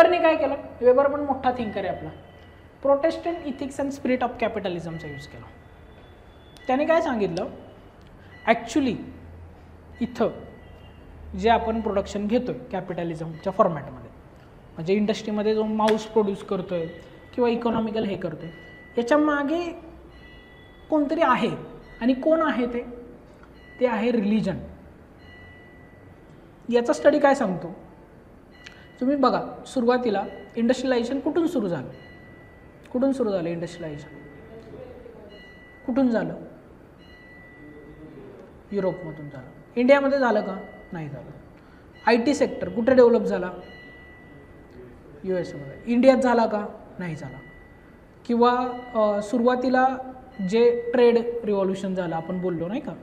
वेबरने काय केलं, वेबर पण मोठा थिंकर आहे आपला, Protestant ethics and spirit of कॅपिटलिझमचा यूज केला. त्याने काय सांगितलं, ॲक्च्युली इथं जे आपण प्रोडक्शन घेतोय कॅपिटलिझमच्या फॉर्मॅटमध्ये, म्हणजे इंडस्ट्रीमध्ये जो माऊस प्रोड्यूस करतोय किंवा इकॉनॉमिकल हे करतोय, याच्या मागे कोणतरी आहे. आणि कोण आहे ते आहे रिलिजन. याचा स्टडी काय सांगतो, तुम्ही बघा सुरुवातीला इंडस्ट्रियलायझेशन कुठून सुरू झालं, इंडस्ट्रियलायझेशन कुठून झालं, युरोपमधून झालं. इंडियामध्ये झालं का, नाही झालं. IT सेक्टर कुठे डेव्हलप झाला, USA मध्ये. इंडियात झाला का, नाही झाला. किंवा सुरुवातीला जे ट्रेड रिव्हॉल्युशन झालं आपण बोललो नाही का,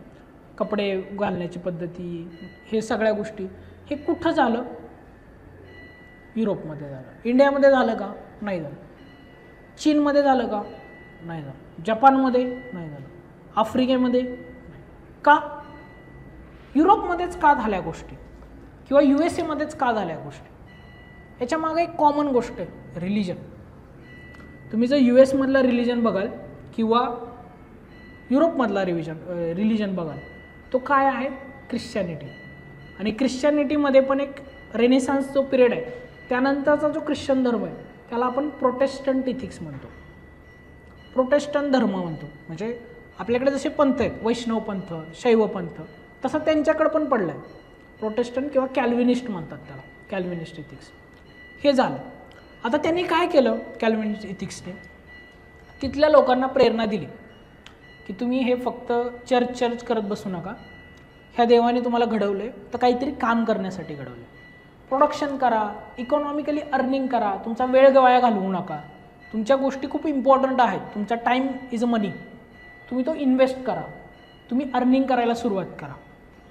कपडे घालण्याची पद्धती, हे सगळ्या गोष्टी, हे कुठं झालं, युरोपमध्ये झालं. इंडियामध्ये झालं का, नाही झालं. चीनमध्ये झालं का, नाही झालं. जपानमध्ये नाही झालं. आफ्रिकेमध्ये नाही. का, युरोपमध्येच का झाल्या गोष्टी किंवा USA मध्येच का झाल्या गोष्टी, याच्या मागे एक कॉमन गोष्ट आहे, रिलिजन. तुम्ही जर US मधला रिलिजन बघाल किंवा युरोपमधला रिलिजन बघाल, तो काय आहे, ख्रिश्चॅनिटी. आणि ख्रिश्चॅनिटीमध्ये पण एक रेनेसान्स जो पिरियड आहे, त्यानंतरचा जो ख्रिश्चन धर्म आहे त्याला आपण प्रोटेस्टंट इथिक्स म्हणतो, प्रोटेस्टंट धर्म म्हणतो. म्हणजे आपल्याकडे जसे पंथ आहेत, वैष्णव पंथ, शैव पंथ, तसं त्यांच्याकडे पण पडलं आहे, प्रोटेस्टंट किंवा कॅल्विनिस्ट म्हणतात त्याला, कॅल्विनिस्ट इथिक्स. हे झालं. आता त्यांनी काय केलं, कॅल्विनिस्ट इथिक्सने तिथल्या लोकांना प्रेरणा दिली की तुम्ही हे फक्त चर्च करत बसू नका, ह्या देवाने तुम्हाला घडवले तर काहीतरी काम करण्यासाठी घडवले. प्रोडक्शन करा, इकॉनॉमिकली अर्निंग करा, तुमचा वेळ वाया घालवू नका, तुमच्या गोष्टी खूप इम्पॉर्टंट आहेत, तुमचा टाईम इज अ मनी, तुम्ही तो इन्व्हेस्ट करा, तुम्ही अर्निंग करायला सुरुवात करा.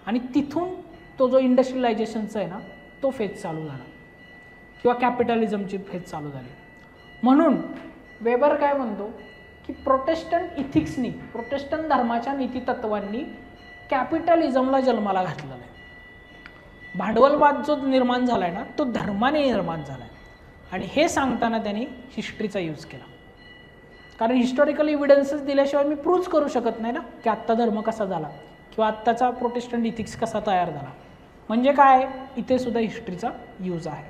आणि तिथून तो जो इंडस्ट्रियलायझेशनचा आहे ना, तो फेज चालू झाला किंवा कॅपिटलिझमची फेज चालू झाली. म्हणून वेबर काय म्हणतो की प्रोटेस्टंट इथिक्सनी, प्रोटेस्टंट धर्माच्या नीतितत्वांनी कॅपिटलिझमला जन्माला घातलेला आहे. भांडवलवाद जो निर्माण झाला आहे ना, तो धर्माने निर्माण झाला आहे. आणि हे सांगताना त्यांनी हिस्ट्रीचा यूज केला, कारण हिस्टॉरिकल एव्हिडन्सेस दिल्याशिवाय मी प्रूव्ह करू शकत नाही ना की आत्ता धर्म कसा झाला किंवा आत्ताचा प्रोटेस्टंट इथिक्स कसा तयार झाला. म्हणजे काय, इथे सुद्धा हिस्ट्रीचा यूज आहे.